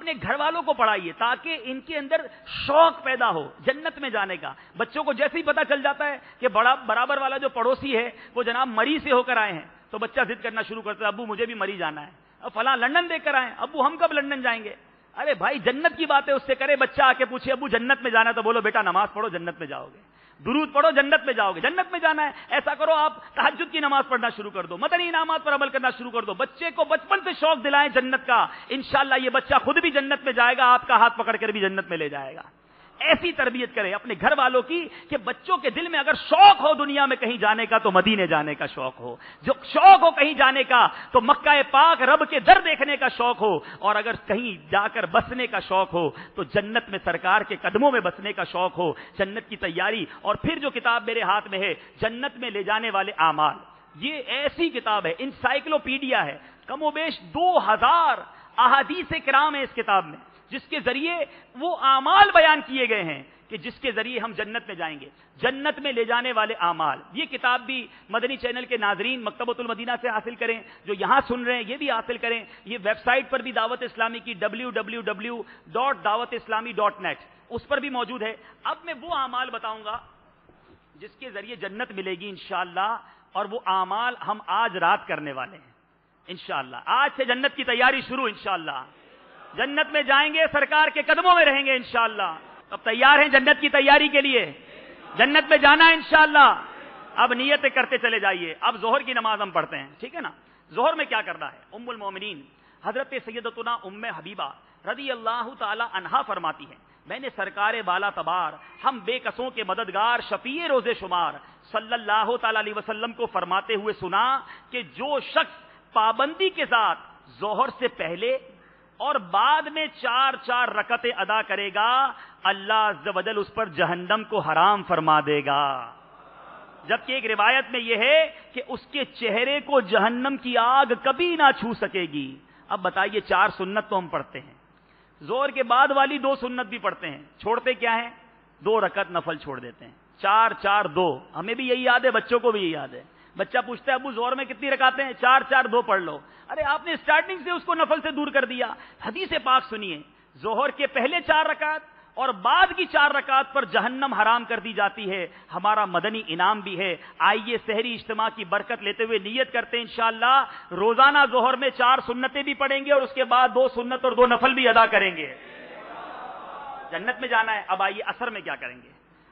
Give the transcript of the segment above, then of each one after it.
اپنے گھر والوں کو پڑھائیے تاکہ ان کے اندر شوق پیدا ہو جنت میں جانے کا. بچوں کو جیسے ہی پتا چل جاتا ہے کہ برابر والا جو پڑوسی ہے وہ جناب مری سے ہو کر آئے ہیں تو بچہ ضد کرنا شروع کرتا ہے, ابو مجھے بھی مری جانا ہے, اب فلاں لندن دیکھ کر آئے, ابو ہم کب لندن جائیں گے. ارے بھائی جنت کی بات ہے اس سے کرے. بچہ آ کے پوچھے ابو جنت میں جانا ہے تو بولو بیٹا نماز پڑھو جنت میں جاؤ گے, درود پڑھو جنت میں جاؤ گے. جنت میں جانا ہے ایسا کرو آپ تہجد کی نماز پڑھنا شروع کر دو, مدنی انعامات پر عمل کرنا شروع کر دو. بچے کو بچپن سے شوق دلائیں جنت کا, انشاءاللہ یہ بچہ خود بھی جنت میں جائے گا, آپ کا ہاتھ پکڑ کر بھی جنت میں لے جائے گا. ایسی تربیت کریں اپنے گھر والوں کی کہ بچوں کے دل میں اگر شوق ہو دنیا میں کہیں جانے کا تو مدینے جانے کا شوق ہو, جو شوق ہو کہیں جانے کا تو مکہ پاک رب کے در دیکھنے کا شوق ہو, اور اگر کہیں جا کر بسنے کا شوق ہو تو جنت میں سرکار کے قدموں میں بسنے کا شوق ہو, جنت کی تیاری. اور پھر جو کتاب میرے ہاتھ میں ہے جنت میں لے جانے والے اعمال, یہ ایسی کتاب ہے, انسائکلوپیڈیا ہے, کم و بیش 2000 احادیث کرام ہے اس کتاب میں, جس کے ذریعے وہ اعمال بیان کیے گئے ہیں کہ جس کے ذریعے ہم جنت میں جائیں گے. جنت میں لے جانے والے اعمال, یہ کتاب بھی مدنی چینل کے ناظرین مکتبۃ المدینہ سے حاصل کریں, جو یہاں سن رہے ہیں یہ بھی حاصل کریں. یہ ویب سائٹ پر بھی دعوت اسلامی کی www.dawatislami.net اس پر بھی موجود ہے. اب میں وہ اعمال بتاؤں گا جس کے ذریعے جنت ملے گی انشاءاللہ, اور وہ اعمال ہم آج رات کرنے والے ہیں انشاءاللہ. آج سے جنت کی تیاری شروع انشاءاللہ. جنت میں جائیں گے سرکار کے قدموں میں رہیں گے انشاءاللہ. اب تیار ہیں جنت کی تیاری کے لیے؟ جنت میں جانا ہے انشاءاللہ. اب نیتیں کرتے چلے جائیے. اب ظہر کی نماز ہم پڑھتے ہیں, ٹھیک ہے نا. ظہر میں کیا کرنا ہے؟ ام المومنین حضرت سیدتنا ام حبیبہ رضی اللہ تعالی عنہا فرماتی ہیں, میں نے سرکار بالا تبار ہم بے کسوں کے مددگار شفیع روز شمار صلی اللہ تعالی علیہ وسلم کو فرماتے ہوئے سنا کہ جو شخص پابندی کے ساتھ ظہر سے پہلے اور بعد میں 4 رکعتیں ادا کرے گا, اللہ عز و جل اس پر جہنم کو حرام فرما دے گا. جبکہ ایک روایت میں یہ ہے کہ اس کے چہرے کو جہنم کی آگ کبھی نہ چھو سکے گی. اب بتائیے 4 سنت تو ہم پڑھتے ہیں, ظہر کے بعد والی 2 سنت بھی پڑھتے ہیں, چھوڑتے کیا ہیں؟ 2 رکعت نفل چھوڑ دیتے ہیں. 4 2 ہمیں بھی یہی یاد ہے, بچوں کو بھی یہی یاد ہے. بچہ پوچھتا ہے ابو ظہر میں کتنی رکعتیں ہیں؟ 4 2 پڑھ لو. ارے آپ نے اسٹارٹنگ سے اس کو نفل سے دور کر دیا. حدیث پاک سنیے, ظہر کے پہلے 4 رکعت اور بعد کی 4 رکعت پر جہنم حرام کر دی جاتی ہے. ہمارا مدنی انعام بھی ہے. آئیے سحری اجتماع کی برکت لیتے ہوئے نیت کرتے ہیں انشاءاللہ روزانہ ظہر میں 4 سنتیں بھی پڑھیں گے اور اس کے بعد 2 سنت اور 2 نفل بھی ادا کریں گے. جنت میں جانا ہے. اب آئیے عصر میں کیا کریں گے.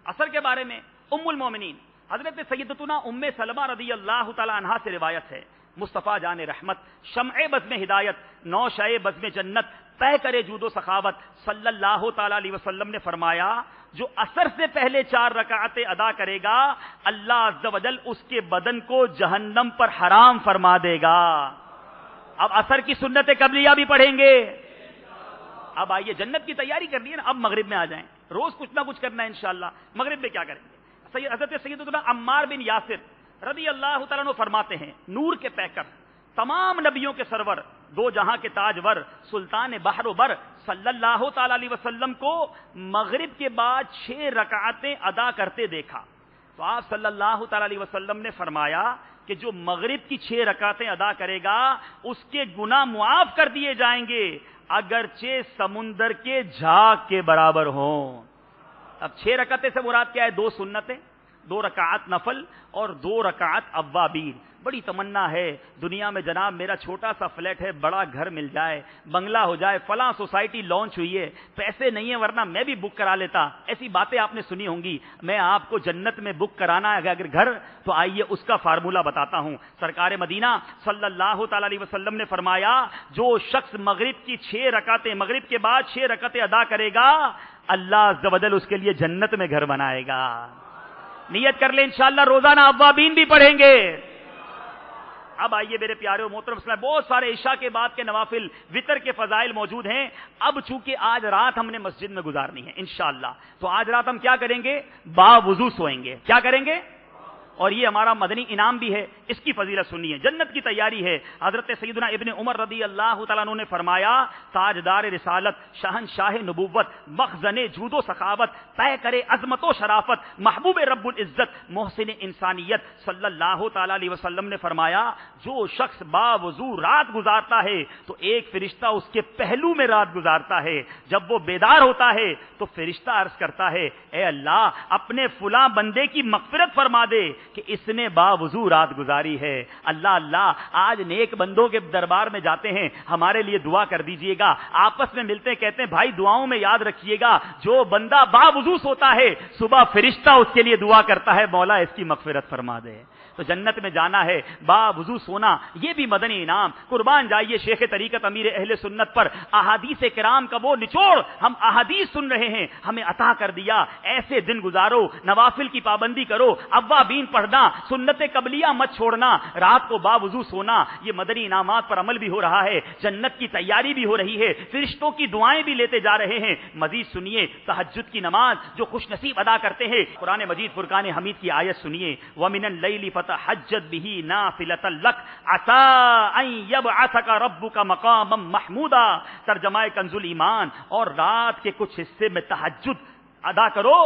عصر کے بارے میں ام المومنین حضرت سیدتنا ام سلمہ رضی اللہ تعالی عنہا سے روایت ہے, مصطفیٰ جان رحمت, شمع بزم ہدایت, نوشہ بزم جنت, طے کرے جود و سخاوت صلی اللہ تعالی علیہ وسلم نے فرمایا جو عصر سے پہلے 4 رکعتیں ادا کرے گا اللہ عز و جل اس کے بدن کو جہنم پر حرام فرما دے گا. اب عصر کی سنت قبلیہ بھی پڑھیں گے. اب آئیے جنت کی تیاری کر لی ہے نا, اب مغرب میں آ جائیں. روز کچھ نہ کچھ کرنا ہے انشاءاللہ. مغرب میں کیا کریں گے؟ حضرت سیدنا عمار بن یاسر رضی اللہ تعالیٰ عنہ فرماتے ہیں, نور کے پیکر, تمام نبیوں کے سرور, 2 جہاں کے تاجور, سلطان بحر و بر صلی اللہ تعالی علیہ وسلم کو مغرب کے بعد 6 رکعتیں ادا کرتے دیکھا. تو آپ صلی اللہ تعالی علیہ وسلم نے فرمایا کہ جو مغرب کی 6 رکعتیں ادا کرے گا اس کے گناہ معاف کر دیے جائیں گے اگرچہ سمندر کے جھاگ کے برابر ہوں. اب 6 رکعتیں سے مراد کیا ہے؟ 2 سنتیں, 2 رکعت نفل اور 2 رکعت اوابین. بڑی تمنا ہے دنیا میں جناب میرا چھوٹا سا فلیٹ ہے, بڑا گھر مل جائے, بنگلہ ہو جائے, فلاں سوسائٹی لانچ ہوئی ہے, پیسے نہیں ہیں ورنہ میں بھی بک کرا لیتا. ایسی باتیں آپ نے سنی ہوں گی. میں آپ کو جنت میں بک کرانا ہے اگر گھر تو آئیے اس کا فارمولہ بتاتا ہوں. سرکار مدینہ صلی اللہ تعالی علیہ وسلم نے فرمایا جو شخص مغرب کی 6 رکعتیں, مغرب کے بعد 6 رکعتیں ادا کرے گا اللہ عز و جل اس کے لیے جنت میں گھر بنائے گا. نیت کر لیں انشاءاللہ روزانہ اوابین بھی پڑھیں گے. اب آئیے میرے پیارے محترم اسلام, بہت سارے عشاء کے بعد کے نوافل وتر کے فضائل موجود ہیں. اب چونکہ آج رات ہم نے مسجد میں گزارنی ہے انشاءاللہ, تو آج رات ہم کیا کریں گے؟ با وضو سوئیں گے. کیا کریں گے؟ اور یہ ہمارا مدنی انعام بھی ہے، اس کی فضیلت سنیے، جنت کی تیاری ہے۔ حضرت سیدنا ابن عمر رضی اللہ تعالیٰ عنہ نے فرمایا، تاجدار رسالت، شہنشاہ نبوت، مخزن جود و سخاوت، طے کرے عظمت و شرافت، محبوب رب العزت، محسن انسانیت صلی اللہ تعالیٰ علیہ وسلم نے فرمایا، جو شخص باوضو رات گزارتا ہے تو ایک فرشتہ اس کے پہلو میں رات گزارتا ہے، جب وہ بیدار ہوتا ہے تو فرشتہ عرض کرتا ہے، اے اللہ اپنے فلاں بندے کی مغفرت فرما دے کہ اس نے باوضو رات گزاری ہے۔ اللہ اللہ، آج نیک بندوں کے دربار میں جاتے ہیں، ہمارے لیے دعا کر دیجئے گا، آپس میں ملتے کہتے ہیں بھائی دعاؤں میں یاد رکھیے گا، جو بندہ باوضو سوتا ہے صبح فرشتہ اس کے لیے دعا کرتا ہے، مولا اس کی مغفرت فرما دے۔ تو جنت میں جانا ہے، باوضو سونا، یہ بھی مدنی انعام۔ قربان جائیے شیخ طریقت امیر اہل سنت پر احادیث کرام کا وہ نچوڑ ہم احادیث سن رہے ہیں، ہمیں عطا کر دیا۔ ایسے دن گزارو، نوافل کی پابندی کرو، اوابین پڑھنا، سنت قبلیہ مت چھوڑنا، رات کو باوضو سونا، یہ مدنی انعامات پر عمل بھی ہو رہا ہے، جنت کی تیاری بھی ہو رہی ہے، فرشتوں کی دعائیں بھی لیتے جا رہے ہیں۔ مزید سنیے تہجد کی نماز جو خوش نصیب ادا کرتے ہیں، قرآن مجید فرقان حمید کی آیت سنیے، وَمِنَ اللَّيْلِ فَتَحَجَّدْ بِهِ نَافِلَةً لَكَ عَسَىٰ أَن يَبْعَثَكَ رَبُّكَ مَقَامًا مَحْمُودًا۔ ترجمہ کنز الایمان، اور رات کے کچھ حصے میں تہجد ادا کرو،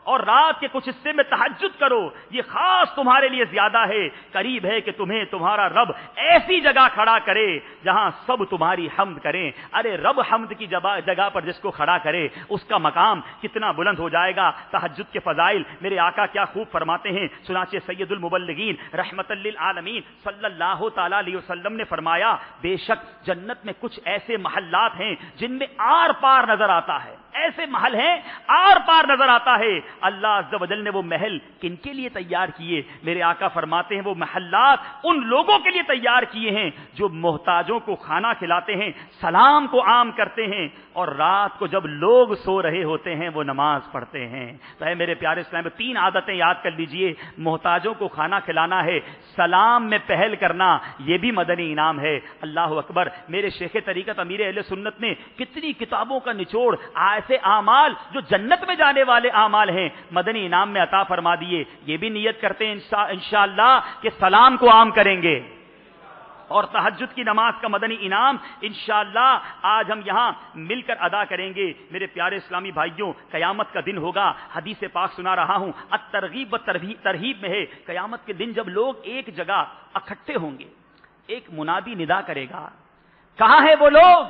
اور رات کے کچھ حصے میں تہجد کرو، یہ خاص تمہارے لیے زیادہ ہے، قریب ہے کہ تمہیں تمہارا رب ایسی جگہ کھڑا کرے جہاں سب تمہاری حمد کریں۔ ارے رب حمد کی جگہ پر جس کو کھڑا کرے اس کا مقام کتنا بلند ہو جائے گا۔ تہجد کے فضائل میرے آقا کیا خوب فرماتے ہیں، چنانچہ سید المبلغین رحمت للعالمین صلی اللہ تعالی علیہ وسلم نے فرمایا، بے شک جنت میں کچھ ایسے محلات ہیں جن میں آر پار نظر آتا ہے، ایسے محل ہیں آر پار نظر آتا ہے۔ اللہ عز و جل نے وہ محل کن کے لیے تیار کیے؟ میرے آقا فرماتے ہیں وہ محلات ان لوگوں کے لیے تیار کیے ہیں جو محتاجوں کو کھانا کھلاتے ہیں، سلام کو عام کرتے ہیں، اور رات کو جب لوگ سو رہے ہوتے ہیں وہ نماز پڑھتے ہیں۔ تو اے میرے پیارے اسلام میں 3 عادتیں یاد کر لیجئے، محتاجوں کو کھانا کھلانا ہے، سلام میں پہل کرنا یہ بھی مدنی انعام ہے۔ اللہ اکبر، میرے شیخ طریقت امیر اہل سنت نے کتنی کتابوں کا نچوڑ ایسے اعمال جو جنت میں جانے والے اعمال ہیں مدنی انعام میں عطا فرما دیے۔ یہ بھی نیت کرتے ہیں انشاءاللہ کہ سلام کو عام کریں گے، اور تہجد کی نماز کا مدنی انعام انشاءاللہ آج ہم یہاں مل کر ادا کریں گے۔ میرے پیارے اسلامی بھائیوں، قیامت کا دن ہوگا، حدیث پاک سنا رہا ہوں، الترغیب و ترہیب میں ہے، قیامت کے دن جب لوگ ایک جگہ اکٹھے ہوں گے، ایک منادی ندا کرے گا، کہاں ہے وہ لوگ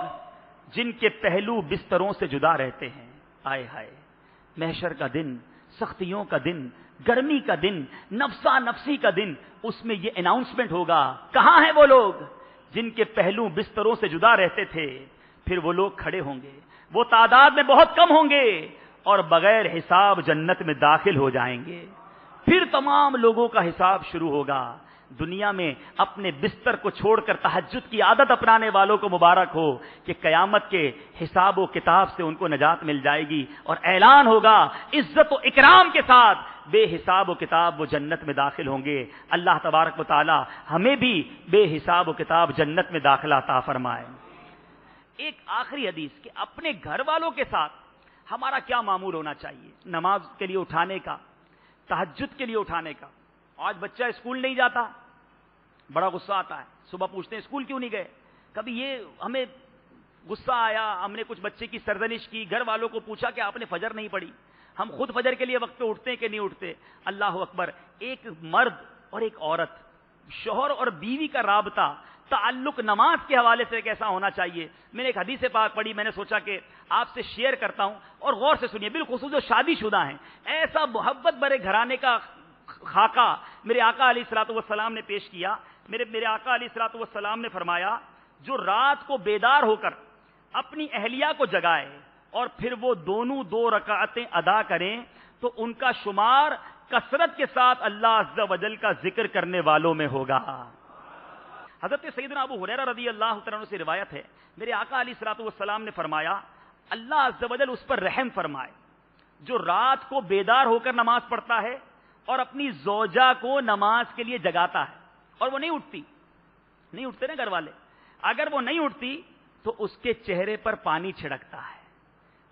جن کے پہلو بستروں سے جدا رہتے ہیں؟ آئے ہائے، محشر کا دن، سختیوں کا دن، گرمی کا دن، نفسا نفسی کا دن، اس میں یہ اناؤنسمنٹ ہوگا، کہاں ہیں وہ لوگ جن کے پہلو بستروں سے جدا رہتے تھے؟ پھر وہ لوگ کھڑے ہوں گے، وہ تعداد میں بہت کم ہوں گے، اور بغیر حساب جنت میں داخل ہو جائیں گے۔ پھر تمام لوگوں کا حساب شروع ہوگا۔ دنیا میں اپنے بستر کو چھوڑ کر تہجد کی عادت اپنانے والوں کو مبارک ہو کہ قیامت کے حساب و کتاب سے ان کو نجات مل جائے گی، اور اعلان ہوگا عزت و اکرام کے ساتھ بے حساب و کتاب وہ جنت میں داخل ہوں گے۔ اللہ تبارک و تعالی ہمیں بھی بے حساب و کتاب جنت میں داخلہ عطا فرمائے۔ ایک آخری حدیث کہ اپنے گھر والوں کے ساتھ ہمارا کیا معمول ہونا چاہیے نماز کے لیے اٹھانے کا، تہجد کے لیے اٹھانے کا۔ آج بچہ اسکول نہیں جاتا، بڑا غصہ آتا ہے، صبح پوچھتے ہیں اسکول کیوں نہیں گئے؟ کبھی یہ ہمیں غصہ آیا، ہم نے کچھ بچے کی سرزنش کی، گھر والوں کو پوچھا کہ آپ نے فجر نہیں پڑھی۔ ہم خود فجر کے لیے وقت پہ اٹھتے ہیں کہ نہیں اٹھتے؟ اللہ اکبر، ایک مرد اور ایک عورت، شوہر اور بیوی کا رابطہ، تعلق نماز کے حوالے سے کیسا ہونا چاہیے؟ میں نے ایک حدیث پاک پڑھی، میں نے سوچا کہ آپ سے شیئر کرتا ہوں، اور غور سے سنیے، بالخصوص جو شادی شدہ ہیں، ایسا محبت برے گھرانے کا خاکہ میرے آقا علیہ الصلوۃ والسلام نے پیش کیا۔ میرے آقا علیہ الصلوۃ والسلام نے فرمایا، جو رات کو بیدار ہو کر اپنی اہلیہ کو جگائے اور پھر وہ دونوں 2 رکعتیں ادا کریں تو ان کا شمار کثرت کے ساتھ اللہ عز و جل کا ذکر کرنے والوں میں ہوگا۔ حضرت سیدنا ابو ہریرہ رضی اللہ تعالیٰ عنہ سے روایت ہے، میرے آقا علیہ الصلوۃ والسلام نے فرمایا، اللہ عز و جل اس پر رحم فرمائے جو رات کو بیدار ہو کر نماز پڑھتا ہے اور اپنی زوجہ کو نماز کے لیے جگاتا ہے، اور وہ نہیں اٹھتے نا گھر والے، اگر وہ نہیں اٹھتی تو اس کے چہرے پر پانی چھڑکتا ہے،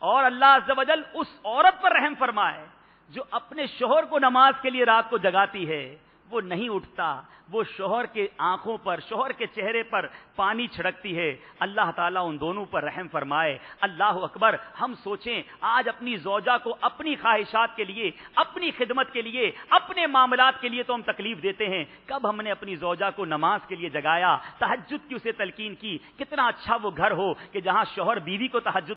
اور اللہ عز و جل اس عورت پر رحم فرمائے جو اپنے شوہر کو نماز کے لیے رات کو جگاتی ہے، وہ نہیں اٹھتا، وہ شوہر کے آنکھوں پر، شوہر کے چہرے پر پانی چھڑکتی ہے۔ اللہ تعالیٰ ان دونوں پر رحم فرمائے۔ اللہ اکبر۔ ہم سوچیں آج اپنی زوجہ کو اپنی خواہشات کے لیے، اپنی خدمت کے لیے، اپنے معاملات کے لیے تو ہم تکلیف دیتے ہیں، کب ہم نے اپنی زوجہ کو نماز کے لیے جگایا، تہجد کی اسے تلقین کی؟ کتنا اچھا وہ گھر ہو کہ جہاں شوہر بیوی کو تہجد